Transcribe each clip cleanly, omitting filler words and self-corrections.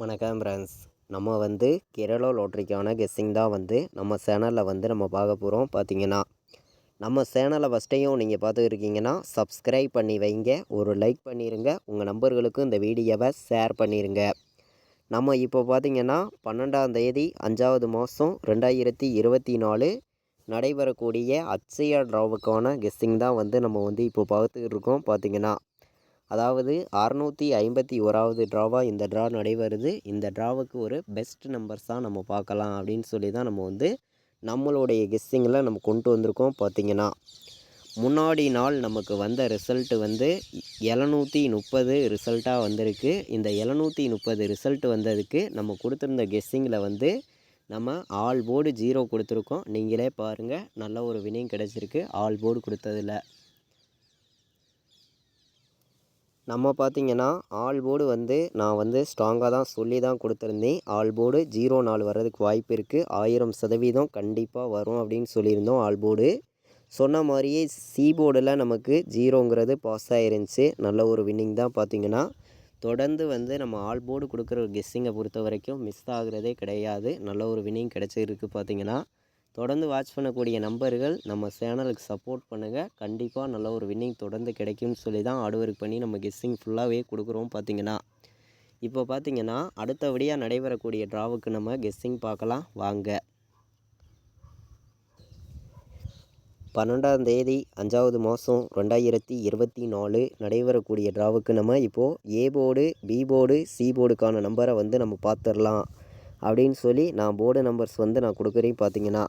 வணக்கம் ஃப்ரெண்ட்ஸ். நம்ம கேரளா லாட்ரிக்கான கெஸ்ஸிங் தான் நம்ம சேனலில் நம்ம பார்க்க போகிறோம். பார்த்தீங்கன்னா நம்ம சேனலை ஃபஸ்ட்டையும் நீங்கள் பார்த்துருக்கீங்கன்னா சப்ஸ்கிரைப் பண்ணி வைங்க, ஒரு லைக் பண்ணிடுங்க, உங்கள் நம்பர்களுக்கும் இந்த வீடியோவை ஷேர் பண்ணிடுங்க. நம்ம இப்போ பார்த்திங்கன்னா 12ஆம் தேதி 5வது மாதம் 2024 நடைபெறக்கூடிய அட்சயா ட்ராவுக்கான கெஸ்ஸிங் தான் நம்ம இப்போ பார்த்துக்கிட்டு இருக்கோம். பார்த்திங்கன்னா அதாவது 651வது ட்ராவாக இந்த ட்ரா நடைபெறுது. இந்த ட்ராவுக்கு ஒரு பெஸ்ட் நம்பர்ஸாக நம்ம பார்க்கலாம் அப்படின்னு சொல்லி தான் நம்ம நம்மளுடைய கெஸ்ஸிங்கில் நம்ம கொண்டு வந்திருக்கோம். பார்த்திங்கன்னா முன்னாடி நாள் நமக்கு வந்த ரிசல்ட்டு 730 ரிசல்ட்டாக வந்திருக்கு. இந்த 730 ரிசல்ட் வந்ததுக்கு நம்ம கொடுத்துருந்த கெஸ்ஸிங்கில் நம்ம ஆல் போர்டு 0 கொடுத்துருக்கோம். நீங்களே பாருங்கள், நல்ல ஒரு வினிங் கிடச்சிருக்கு ஆல் போர்டு கொடுத்ததில். நம்ம பார்த்திங்கன்னா ஆல் போர்டு நான் ஸ்ட்ராங்காக தான் சொல்லி தான் கொடுத்துருந்தேன். ஆல் போர்டு 04 வர்றதுக்கு வாய்ப்பு இருக்குது, 1000% கண்டிப்பாக வரும் அப்படின்னு சொல்லியிருந்தோம். ஆல் போர்டு சொன்ன மாதிரியே சி போர்டில் நமக்கு 0ங்கிறது பாஸ் ஆகிருந்துச்சு. நல்ல ஒரு வின்னிங் தான். பார்த்திங்கன்னா தொடர்ந்து நம்ம ஆல் போர்டு கொடுக்குற கெஸ்ஸிங்கை பொறுத்த வரைக்கும் மிஸ் ஆகுறதே கிடையாது. நல்ல ஒரு வின்னிங் கிடச்சிருக்கு. பார்த்திங்கன்னா தொடர்ந்து வாட்ச் பண்ணக்கூடிய நம்பர்கள் நம்ம சேனலுக்கு சப்போர்ட் பண்ணுங்கள். கண்டிப்பாக நல்ல ஒரு வின்னிங் தொடர்ந்து கிடைக்கும்னு சொல்லி தான் ஹார்ட் ஒர்க் பண்ணி நம்ம கெஸ்ஸிங் ஃபுல்லாகவே கொடுக்குறோம். பார்த்திங்கன்னா இப்போ பார்த்திங்கன்னா அடுத்தபடியாக நடைபெறக்கூடிய ட்ராவுக்கு நம்ம கெஸ்ஸிங் பார்க்கலாம் வாங்க. 12ஆம் தேதி 5வது மாதம் 2024 நடைபெறக்கூடிய ட்ராவுக்கு நம்ம இப்போது A board, B board, C போர்டுக்கான நம்பரை நம்ம பார்த்துடலாம் அப்படின்னு சொல்லி நான் போர்டு நம்பர்ஸ் நான் கொடுக்குறேன். பார்த்திங்கன்னா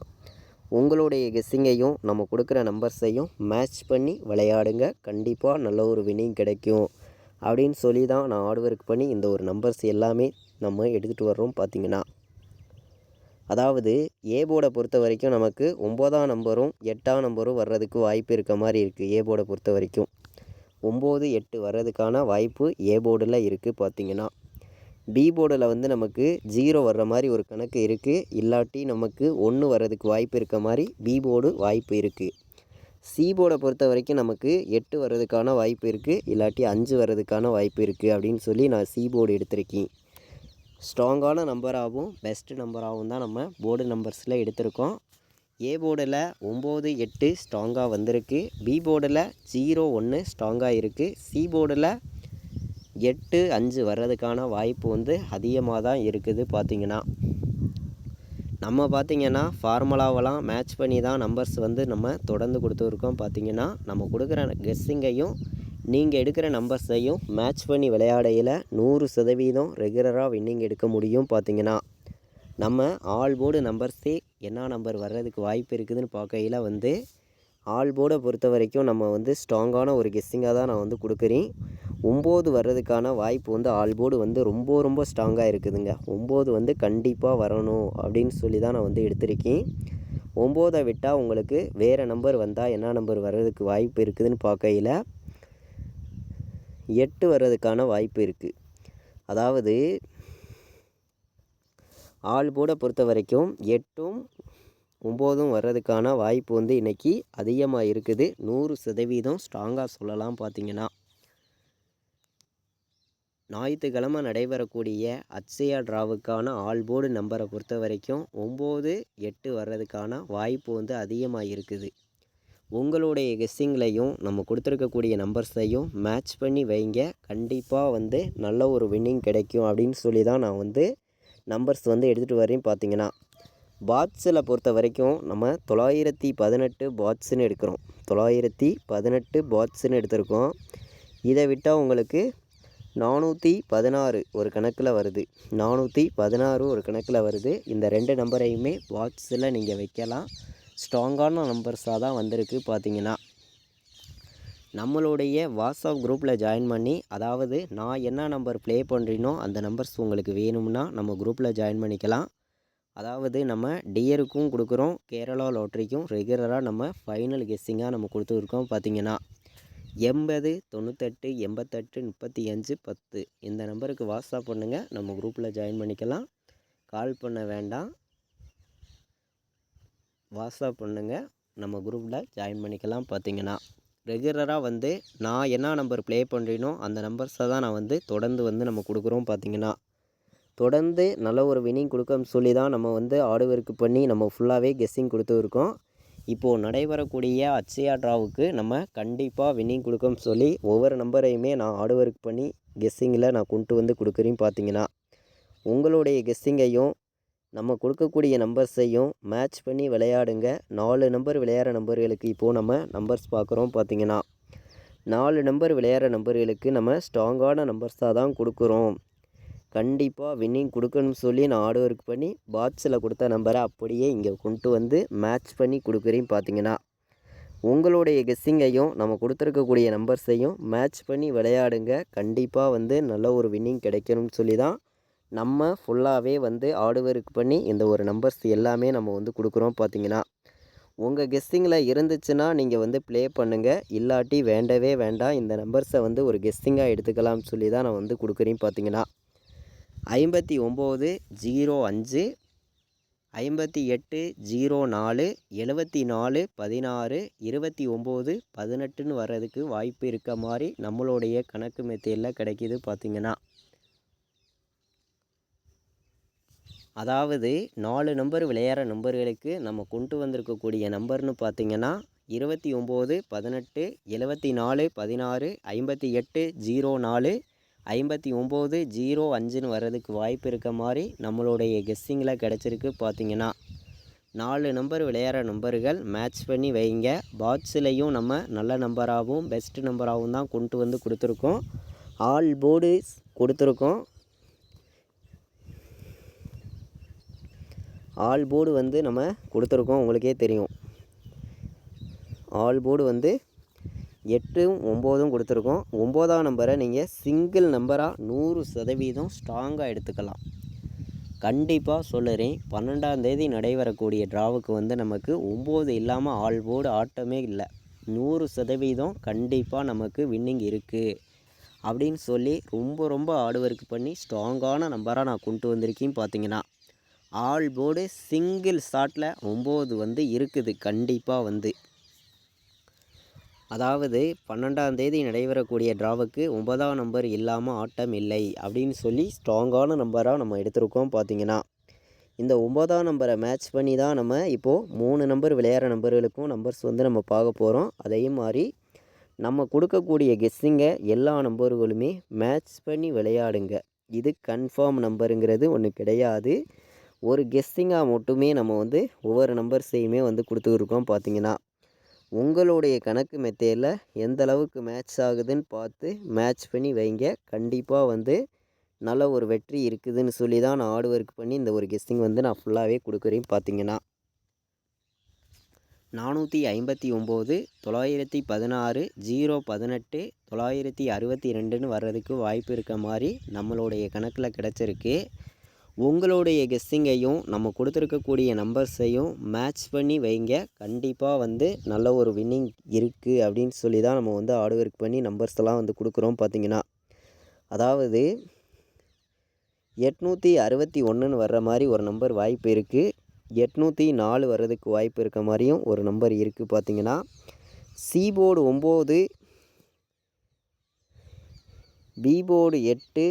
உங்களுடைய கெஸ்ஸிங்கையும் நம்ம கொடுக்குற நம்பர்ஸையும் மேட்ச் பண்ணி விளையாடுங்க. கண்டிப்பாக நல்ல ஒரு வின்னிங் கிடைக்கும் அப்படின்னு சொல்லி தான் நான் ஹார்ட் ஒர்க் பண்ணி இந்த ஒரு நம்பர்ஸ் எல்லாமே நம்ம எடுத்துகிட்டு வர்றோம். பார்த்திங்கன்னா அதாவது ஏ போர்டை பொறுத்த வரைக்கும் நமக்கு 9ஆம் நம்பரும் 8ஆம் நம்பரும் வர்றதுக்கு வாய்ப்பு இருக்க மாதிரி இருக்குது. ஏ போர்டை பொறுத்த வரைக்கும் 9, 8 வர்றதுக்கான வாய்ப்பு ஏ போர்டில் இருக்குது. பார்த்திங்கன்னா பி போர்டில் நமக்கு 0 வர்ற மாதிரி ஒரு கணக்கு இருக்குது. இல்லாட்டி நமக்கு 1 வர்றதுக்கு வாய்ப்பு இருக்க மாதிரி பி போர்டு வாய்ப்பு இருக்குது. சி போர்டை பொறுத்த வரைக்கும் நமக்கு 8 வர்றதுக்கான வாய்ப்பு இருக்குது, இல்லாட்டி 5 வர்றதுக்கான வாய்ப்பு இருக்குது அப்படின்னு சொல்லி நான் சி போர்டு எடுத்திருக்கேன். ஸ்ட்ராங்கான நம்பராகவும் பெஸ்ட் நம்பராகவும் தான் நம்ம போர்டு நம்பர்ஸில் எடுத்திருக்கோம். ஏ போர்டில் 9, 8 ஸ்ட்ராங்காக வந்திருக்கு. பி போர்டில் 0, 1 ஸ்ட்ராங்காக இருக்குது. சி போர்டில் 8, 5 வர்றதுக்கான வாய்ப்பு அதிகமாக தான் இருக்குது. பார்த்திங்கன்னா நம்ம பார்த்திங்கன்னா ஃபார்முலாவெல்லாம் மேட்ச் பண்ணி தான் நம்பர்ஸ் நம்ம தொடர்ந்து கொடுத்துருக்கோம். பார்த்திங்கன்னா நம்ம கொடுக்குற கெஸ்ஸிங்கையும் நீங்கள் எடுக்கிற நம்பர்ஸையும் மேட்ச் பண்ணி விளையாடையில் 100% ரெகுலராக வின்னிங் எடுக்க முடியும். பார்த்திங்கன்னா நம்ம ஆல் போர்டு நம்பர்ஸே என்ன நம்பர் வர்றதுக்கு வாய்ப்பு இருக்குதுன்னு பார்க்கையில் ஆல் போர்டை பொறுத்த வரைக்கும் நம்ம ஸ்ட்ராங்கான ஒரு கெஸ்ஸிங்காக தான் நான் கொடுக்குறேன். 9 வர்றதுக்கான வாய்ப்பு ஆல் போர்டு ரொம்ப ஸ்ட்ராங்காக இருக்குதுங்க. 9 கண்டிப்பாக வரணும் அப்படின்னு சொல்லி தான் நான் எடுத்திருக்கேன். 9ஐ விட்டால் உங்களுக்கு வேறு நம்பர் வந்தால் என்ன நம்பர் வர்றதுக்கு வாய்ப்பு இருக்குதுன்னு பார்க்கையில் 8 வர்றதுக்கான வாய்ப்பு இருக்குது. அதாவது ஆல் போர்டை பொறுத்த வரைக்கும் 8ம் 9ம் வர்றதுக்கான வாய்ப்பு இன்றைக்கி அதிகமாக இருக்குது. 100% ஸ்ட்ராங்காக சொல்லலாம். பார்த்திங்கன்னா ஞாயிற்றுக்கிழமை நடைபெறக்கூடிய அட்சயா ட்ராவுக்கான ஆல் போர்டு நம்பரை பொறுத்த வரைக்கும் 9, 8 வர்றதுக்கான வாய்ப்பு அதிகமாக இருக்குது. உங்களுடைய கெஸ்ஸிங்லையும் நம்ம கொடுத்துருக்கக்கூடிய நம்பர்ஸையும் மேட்ச் பண்ணி வைங்க. கண்டிப்பாக நல்ல ஒரு வின்னிங் கிடைக்கும் அப்படின்னு சொல்லி தான் நான் நம்பர்ஸ் எடுத்துகிட்டு வரேன். பார்த்திங்கன்னா பாட்ஸில் பொறுத்த வரைக்கும் நம்ம 918 பாட்ஸுன்னு எடுக்கிறோம். 918 பாட்ஸுன்னு எடுத்திருக்கோம். இதை விட்டால் உங்களுக்கு 416 ஒரு கணக்கில் வருது. 416 ஒரு கணக்கில் வருது. இந்த 2 நம்பரையுமே பாட்ஸில் நீங்கள் வைக்கலாம். ஸ்ட்ராங்கான நம்பர்ஸாக தான் வந்திருக்கு. பார்த்திங்கன்னா நம்மளுடைய வாட்ஸ்அப் குரூப்பில் ஜாயின் பண்ணி, அதாவது நான் என்ன நம்பர் ப்ளே பண்ணுறேனோ அந்த நம்பர்ஸ் உங்களுக்கு வேணும்னா நம்ம குரூப்பில் ஜாயின் பண்ணிக்கலாம். அதாவது நம்ம டியருக்கும் கொடுக்குறோம், கேரளா லாட்ரிக்கும் ரெகுலராக நம்ம ஃபைனல் கெஸ்ஸிங்காக நம்ம கொடுத்துருக்கோம். பார்த்திங்கன்னா 80 98 88 35 10 இந்த நம்பருக்கு வாட்ஸ்அப் பண்ணுங்கள். நம்ம குரூப்பில் ஜாயின் பண்ணிக்கலாம். கால் பண்ண வேண்டாம், வாட்ஸ்அப் பண்ணுங்கள், நம்ம குரூப்பில் ஜாயின் பண்ணிக்கலாம். பார்த்திங்கன்னா ரெகுலராக நான் என்ன நம்பர் ப்ளே பண்ணுறேனோ அந்த நம்பர்ஸை தான் நான் தொடர்ந்து நம்ம கொடுக்குறோம். பார்த்திங்கன்னா தொடர்ந்து நல்ல ஒரு வின்னிங் கொடுக்கன்னு சொல்லி தான் நம்ம வந்து ஆர்டு ஒர்க் பண்ணி நம்ம ஃபுல்லாகவே கெஸ்ஸிங் கொடுத்துருக்கோம். இப்போது நடைபெறக்கூடிய அட்சயா ட்ராவுக்கு நம்ம கண்டிப்பாக வின்னிங் கொடுக்கன்னு சொல்லி ஒவ்வொரு நம்பரையுமே நான் ஆர்டு ஒர்க் பண்ணி கெஸ்ஸிங்கில் நான் கொண்டு வந்து கொடுக்குறேன்னு பார்த்தீங்கன்னா, உங்களுடைய கெஸ்ஸிங்கையும் நம்ம கொடுக்கக்கூடிய நம்பர்ஸையும் மேட்ச் பண்ணி விளையாடுங்க. 4 நம்பர் விளையாடுற நம்பர்களுக்கு இப்போது நம்ம நம்பர்ஸ் பார்க்குறோம் பார்த்தீங்கன்னா, 4 நம்பர் விளையாடுற நம்பர்களுக்கு நம்ம ஸ்ட்ராங்கான நம்பர்ஸாக தான் கொடுக்குறோம். கண்டிப்பாக வின்னிங் கொடுக்கணும்னு சொல்லி நான் ஆர்டு ஒர்க் பண்ணி பாக்ஸில் கொடுத்த நம்பரை அப்படியே இங்கே கொண்டு வந்து மேட்ச் பண்ணி கொடுக்குறேன்னு பார்த்தீங்கன்னா, உங்களுடைய கெஸ்ஸிங்கையும் நம்ம கொடுத்துருக்கக்கூடிய நம்பர்ஸையும் மேட்ச் பண்ணி விளையாடுங்க. கண்டிப்பாக வந்து நல்ல ஒரு வின்னிங் கிடைக்கணும்னு சொல்லி தான் நம்ம ஃபுல்லாகவே வந்து ஆர்டு ஒர்க் பண்ணி இந்த ஒரு நம்பர்ஸ் எல்லாமே நம்ம வந்து கொடுக்குறோம் பார்த்தீங்கன்னா, உங்கள் கெஸ்ஸிங்கில் இருந்துச்சுன்னா நீங்கள் வந்து ப்ளே பண்ணுங்கள். இல்லாட்டி வேண்டவே வேண்டாம். இந்த நம்பர்ஸை வந்து ஒரு கெஸ்ஸிங்காக எடுத்துக்கலாம்னு சொல்லி தான் நான் வந்து கொடுக்குறேன்னு பார்த்தீங்கன்னா, 59 05 58 04 74 16 29 18ன்னு வர்றதுக்கு வாய்ப்பு இருக்க மாதிரி நம்மளுடைய கணக்கு மெத்தேடில் கிடைக்கிது பார்த்தீங்கன்னா, அதாவது 4 நம்பர் விளையாடுற நம்பர்களுக்கு நம்ம கொண்டு வந்திருக்கக்கூடிய நம்பர்னு பார்த்தீங்கன்னா 29 18 74 16 58 04 59 05ன்னு வர்றதுக்கு வாய்ப்பு இருக்க மாதிரி நம்மளுடைய கெஸ்ஸிங்கில் கிடச்சிருக்கு பார்த்தீங்கன்னா, 4 நம்பர் விளையாடுற நம்பர்கள் மேட்ச் பண்ணி வைங்க. பாக்ஸ்லேயும் நம்ம நல்ல நம்பராகவும் பெஸ்ட் நம்பராகவும் தான் கொண்டு வந்து கொடுத்துருக்கோம். ஆல் போர்டு கொடுத்துருக்கோம். ஆல் போர்டு வந்து நம்ம கொடுத்துருக்கோம். உங்களுக்கே தெரியும், ஆல் போர்டு வந்து 8 9 கொடுத்துருக்கோம். 9ஆம் நம்பரை நீங்கள் சிங்கிள் நம்பராக 100% ஸ்ட்ராங்காக எடுத்துக்கலாம். கண்டிப்பாக சொல்லுறேன், 12ஆம் தேதி நடைபெறக்கூடிய ட்ராவுக்கு வந்து நமக்கு 9 இல்லாமல் ஆல் போர்டு ஆட்டமே இல்லை. 100% கண்டிப்பாக நமக்கு வின்னிங் இருக்குது அப்படின்னு சொல்லி ரொம்ப ஹார்ட் ஒர்க் பண்ணி ஸ்ட்ராங்கான நம்பராக நான் கொண்டு வந்திருக்கேன் பார்த்தீங்கன்னா, ஆல் போர்டு சிங்கிள் ஷாட்டில் 9 வந்து இருக்குது. கண்டிப்பாக வந்து அதாவது 12ஆம் தேதி நடைபெறக்கூடிய ட்ராவுக்கு 9ஆம் நம்பர் இல்லாமல் ஆட்டம் இல்லை அப்படின்னு சொல்லி ஸ்ட்ராங்கான நம்பராக நம்ம எடுத்திருக்கோம் பார்த்தீங்கன்னா, இந்த 9ஆம் நம்பரை மேட்ச் பண்ணி தான் நம்ம இப்போது 3 நம்பர் விளையாடுற நம்பர்களுக்கும் நம்பர்ஸ் வந்து நம்ம பார்க்க போகிறோம். அதே மாதிரி நம்ம கொடுக்கக்கூடிய கெஸ்ஸிங்கை எல்லா நம்பர்களுமே மேட்ச் பண்ணி விளையாடுங்க. இது கன்ஃபார்ம் நம்பருங்கிறது ஒன்று கிடையாது. ஒரு கெஸ்ஸிங்காக மட்டுமே நம்ம வந்து ஒவ்வொரு நம்பர்ஸையுமே வந்து கொடுத்துருக்கோம் பார்த்தீங்கன்னா, உங்களுடைய கணக்கு மெத்தேடில் எந்த அளவுக்கு மேட்ச் ஆகுதுன்னு பார்த்து மேட்ச் பண்ணி வைங்க. கண்டிப்பாக வந்து நல்ல ஒரு வெற்றி இருக்குதுன்னு சொல்லி தான் நான் ஹார்ட் ஒர்க் பண்ணி இந்த ஒரு கெஸ்ஸிங் வந்து நான் ஃபுல்லாகவே கொடுக்குறேன் பார்த்தீங்கன்னா, 459 916 018 962ன்னு வர்றதுக்கு வாய்ப்பு இருக்க மாதிரி நம்மளுடைய கணக்கில் கிடச்சிருக்கு. உங்களுடைய கெஸ்ஸிங்கையும் நம்ம கொடுத்துருக்கக்கூடிய நம்பர்ஸையும் மேட்ச் பண்ணி வைங்க. கண்டிப்பாக வந்து நல்ல ஒரு வின்னிங் இருக்குது அப்படின்னு சொல்லி தான் நம்ம வந்து ஹார்ட் ஒர்க் பண்ணி நம்பர்ஸ் எல்லாம் வந்து கொடுக்குறோம் பார்த்தீங்கன்னா, அதாவது 861ன்னு வர்ற மாதிரி ஒரு நம்பர் வாய்ப்பு இருக்குது. 804 வர்றதுக்கு வாய்ப்பு இருக்க மாதிரியும் ஒரு நம்பர் இருக்குது பார்த்தீங்கன்னா, C board 9 B board 8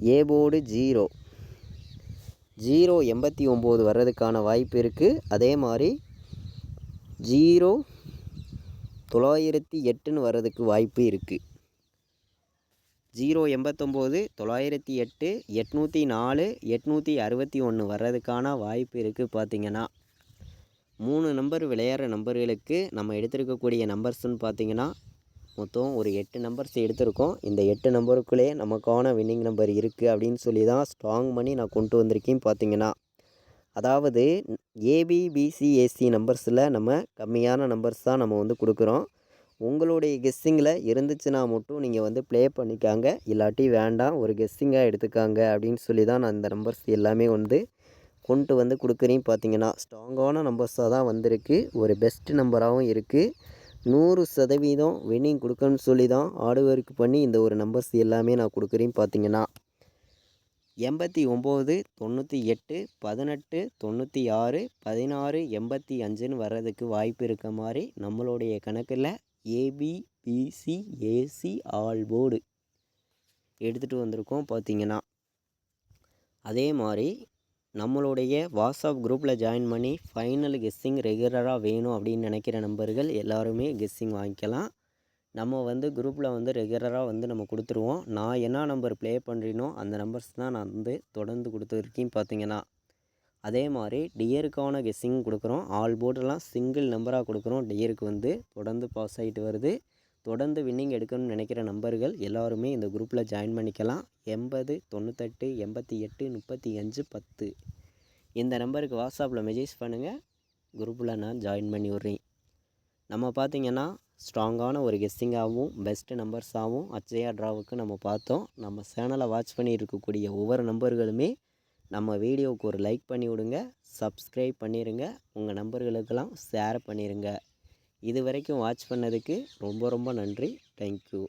A board 0 89 வர்றதுக்கான வாய்ப்பு இருக்குது. அதே மாதிரி 0 908ன்னு வர்றதுக்கு வாய்ப்பு இருக்குது. 089 908 804 861 வர்றதுக்கான வாய்ப்பு இருக்குது பார்த்தீங்கன்னா, 3 நம்பர் விளையாடுற நம்பர்களுக்கு நம்ம எடுத்திருக்கக்கூடிய நம்பர்ஸ்ன்னு பார்த்தீங்கன்னா மொத்தம் ஒரு 8 நம்பர்ஸ் எடுத்திருக்கோம். இந்த 8 நம்பருக்குள்ளே நமக்கான வின்னிங் நம்பர் இருக்குது அப்படின்னு சொல்லி தான் ஸ்ட்ராங் பண்ணி நான் கொண்டு வந்திருக்கேன் பார்த்தீங்கன்னா, அதாவது ஏபிபிசிஏசி நம்பர்ஸில் நம்ம கம்மியான நம்பர்ஸ் தான் நம்ம வந்து கொடுக்குறோம். உங்களுடைய கெஸ்ஸிங்கில் இருந்துச்சுன்னா மட்டும் நீங்கள் வந்து ப்ளே பண்ணிக்காங்க. இல்லாட்டி வேண்டாம், ஒரு கெஸ்ஸிங்காக எடுத்துக்காங்க அப்படின்னு சொல்லி தான் நான் இந்த நம்பர்ஸ் எல்லாமே வந்து கொண்டு வந்து கொடுக்குறேன் பார்த்தீங்கன்னா, ஸ்ட்ராங்கான நம்பர்ஸாக தான் வந்திருக்கு. ஒரு பெஸ்ட் நம்பராகவும் இருக்குது. 100% வின்னிங் கொடுக்கணும்னு சொல்லி தான் ஹார்ட் ஒர்க் பண்ணி இந்த ஒரு நம்பர்ஸ் எல்லாமே நான் கொடுக்குறேன் பார்த்தீங்கன்னா, 89 98 18 96 16 85ன்னு வர்றதுக்கு வாய்ப்பு இருக்க மாதிரி நம்மளுடைய கணக்கில் ஏபிபிசிஏசி ஆல் போர்டு எடுத்துகிட்டு வந்திருக்கோம் பார்த்தீங்கன்னா. அதே மாதிரி நம்மளுடைய வாட்ஸ்அப் குரூப்பில் ஜாயின் பண்ணி ஃபைனல் கெஸ்ஸிங் ரெகுலராக வேணும் அப்படின்னு நினைக்கிற நண்பர்கள் எல்லாருமே கெஸ்ஸிங் வாங்கிக்கலாம். நம்ம வந்து குரூப்பில் வந்து ரெகுலராக வந்து நம்ம கொடுத்துருவோம். நான் என்ன நம்பர் ப்ளே பண்ணுறேனோ அந்த நம்பர்ஸ் தான் நான் வந்து தொடர்ந்து கொடுத்துருக்கேன் பார்த்தீங்கன்னா. அதே மாதிரி டியருக்கான கெஸ்ஸிங் கொடுக்குறோம். ஆல் போர்டெல்லாம் சிங்கிள் நம்பராக கொடுக்குறோம். டியருக்கு வந்து தொடர்ந்து பாஸ் ஆகிட்டு வருது. தொடர்ந்து வின்னிங் எடுக்கணும்னு நினைக்கிற நம்பர்கள் எல்லாருமே இந்த குரூப்பில் ஜாயின் பண்ணிக்கலாம். 80 98 88 35 10 இந்த நம்பருக்கு வாட்ஸ்அப்பில் மெசேஜ் பண்ணுங்கள். குரூப்பில் நான் ஜாயின் பண்ணி விட்றேன். நம்ம பார்த்திங்கன்னா ஸ்ட்ராங்கான ஒரு கெஸ்ஸிங்காகவும் பெஸ்ட்டு நம்பர்ஸாகவும் அச்சயா ட்ராவுக்கு நம்ம பார்த்தோம். நம்ம சேனலை வாட்ச் பண்ணி இருக்கக்கூடிய ஒவ்வொரு நம்பர்களுமே நம்ம வீடியோவுக்கு ஒரு லைக் பண்ணி விடுங்க, சப்ஸ்கிரைப் பண்ணிடுங்க, உங்கள் நம்பர்களுக்கெல்லாம் ஷேர் பண்ணிடுங்க. இது வரைக்கும் வாட்ச் பண்ணதுக்கு ரொம்ப ரொம்ப நன்றி. தேங்க்யூ.